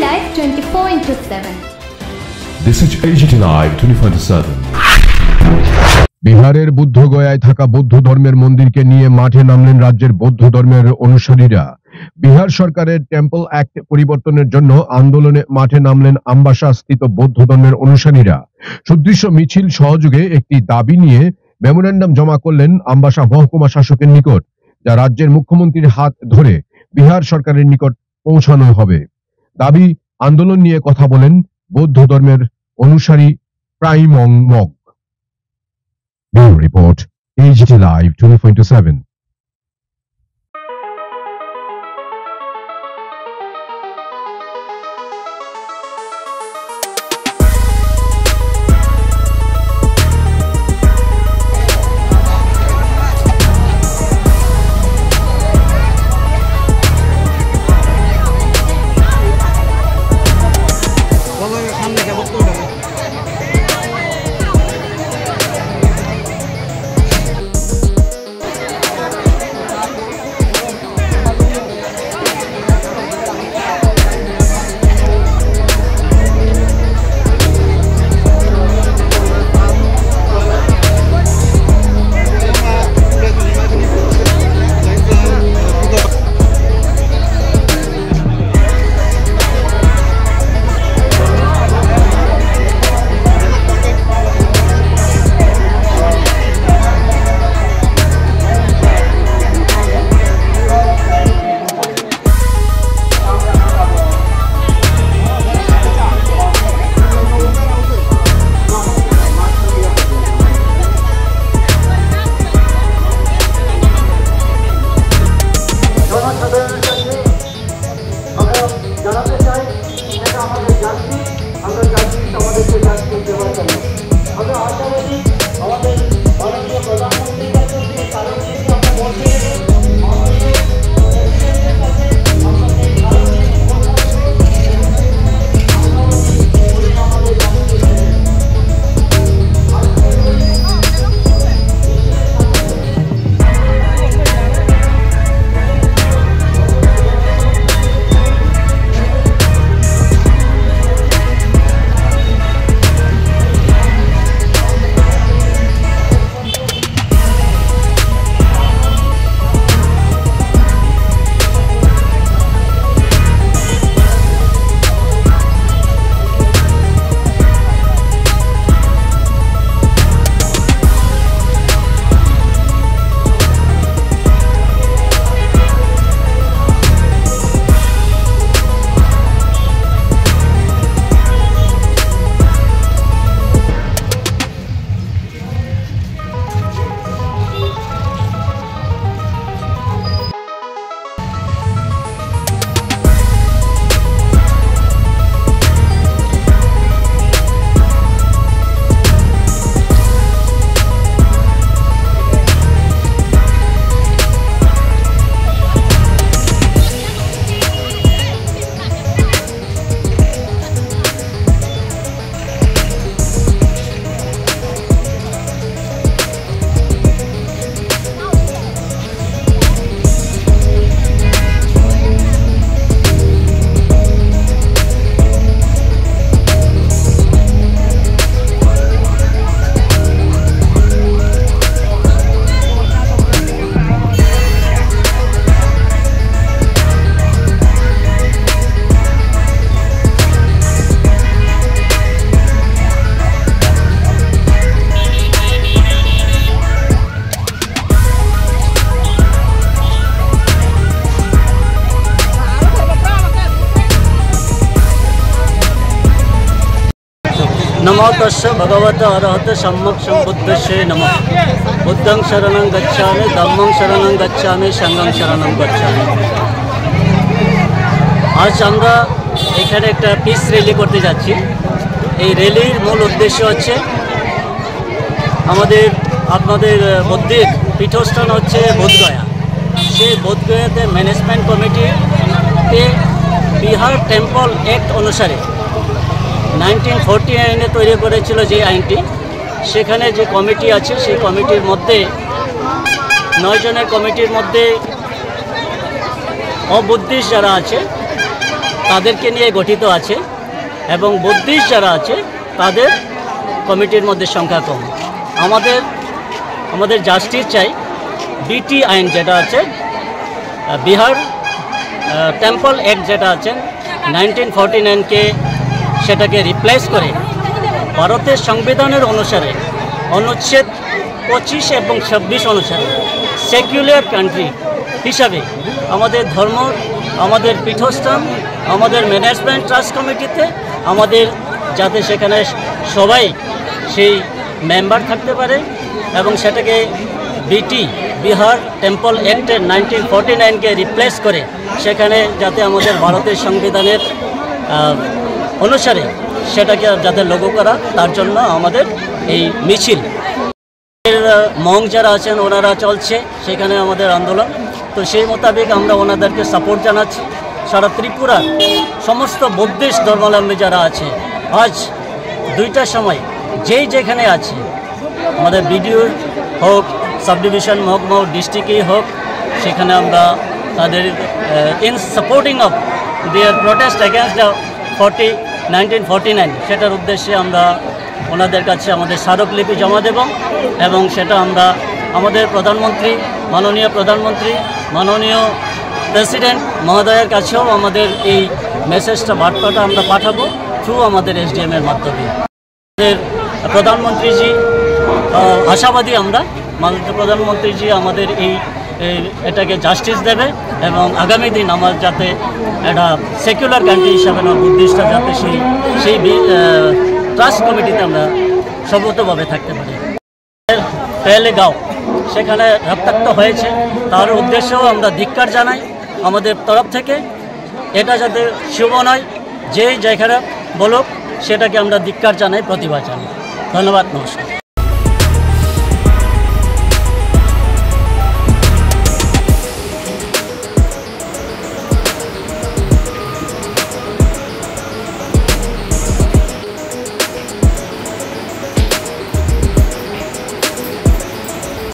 Live 24/7. This is AGT Live 24/7. বিহারের বুদ্ধগয়ায় থাকা বৌদ্ধ ধর্মের মন্দিরকে নিয়ে মাঠে নামলেন রাজ্যের বৌদ্ধ ধর্মের অনুসারীরা। বিহার সরকারের টেম্পল অ্যাক্ট পরিবর্তনের জন্য আন্দোলনে মাঠে নামলেন আমবাসা স্থিত বৌদ্ধ ধর্মের অনুসারীরা। সুদৃশ্য মিছিল সহযোগে একটি দাবি নিয়ে মেমোরেন্ডাম জমা করলেন আমবাসা মহকুমা শাসকের নিকট, যা রাজ্যের মুখ্যমন্ত্রীর হাত ধরে বিহার সরকারের নিকট পৌঁছানো হবে। দাবি আন্দোলন নিয়ে কথা বলেন বৌদ্ধ ধর্মের অনুসারী প্রাইমং mug. Bureau Report, AGT Live 24/7. नमो तस्य भगवते अरहते सम्यक सम्बुद्धस्य नमः। बुद्धं शरणं गच्छामि, धम्मं शरणं गच्छामि, संघं शरणं गच्छामि। आज আমরা এখানে একটা পিস র্যালি করতে যাচ্ছি। এই র্যালির মূল উদ্দেশ্য হচ্ছে আপনাদের বৌদ্ধিক পীঠস্থান হচ্ছে বোধগয়া। সেই বোধগয়াতে ম্যানেজমেন্ট কমিটিতে বিহার টেম্পল অ্যাক্ট অনুসারে 1949-এ তৈরি করেছিল যে আইনটি, সেখানে যে কমিটি আছে সেই কমিটির মধ্যে 9 জনের কমিটির মধ্যে অবুদ্ধিস্ট যারা আছে তাদেরকে নিয়ে গঠিত আছে এবং বুদ্ধিস্ট যারা আছে তাদের কমিটির মধ্যে সংখ্যা কম। আমাদের জাস্টিস চাই, বিটি আইন যেটা আছে, বিহার টেম্পল অ্যাক্ট যেটা আছে 1949-কে সেটাকে রিপ্লেস করে ভারতের সংবিধানের অনুসারে অনুচ্ছেদ 25 এবং 26 অনুসারে সেকুলার কান্ট্রি হিসাবে আমাদের ধর্ম, আমাদের পীঠস্থান, আমাদের ম্যানেজমেন্ট ট্রাস্ট কমিটিতে আমাদের যাতে সেখানে সবাই সেই মেম্বার থাকতে পারে এবং সেটাকে বিটি বিহার টেম্পল অ্যাক্টের 1949-কে রিপ্লেস করে সেখানে যাতে আমাদের ভারতের সংবিধানের অনুসারে সেটাকে যাতে লাগু করা, তার জন্য আমাদের এই মিছিল। মং যারা আছেন ওনারা চলছে সেখানে আমাদের আন্দোলন, তো সেই মোতাবেক আমরা ওনাদেরকে সাপোর্ট জানাচ্ছি। সারা ত্রিপুরার সমস্ত বুদ্ধিস্ট ধর্মাবলম্বী যারা আছে আজ 2টার সময় যেখানে আছে, আমাদের বিডিও হোক, সাব ডিভিশন মহকুমা ডিস্ট্রিক্টেই হোক, সেখানে আমরা তাদের in supporting of their protest against the 1949 সেটার উদ্দেশ্যে আমরা ওনাদের কাছে আমাদের স্মারকলিপি জমা দেব এবং সেটা আমরা আমাদের প্রধানমন্ত্রী, মাননীয় প্রধানমন্ত্রী, মাননীয় প্রেসিডেন্ট মহোদয়ের কাছেও আমাদের এই মেসেজটা, বার্তাটা আমরা পাঠাবো থ্রু আমাদের এসডিএমের মাধ্যমে। আমাদের প্রধানমন্ত্রীজি আশাবাদী, আমরা মাননীয় প্রধানমন্ত্রীজি আমাদের এটাকে জাস্টিস দেবে এবং আগামী দিন আমার যাতে একটা সেকুলার কান্ট্রি হিসাবে বুদ্ধিস্টরা যাতে সেই ট্রাস্ট কমিটিতে আমরা সর্বতভাবে থাকতে পারি। পেহেলগাঁও সেখানে রক্তাক্ত হয়েছে, তার উদ্দেশ্যেও আমরা ধিক্কার জানাই আমাদের তরফ থেকে। এটা যাতে শুভ নয়, যেখানে বলুক সেটাকে আমরা ধিক্কার জানাই, প্রতিবাদ জানাই। ধন্যবাদ, নমস্কার।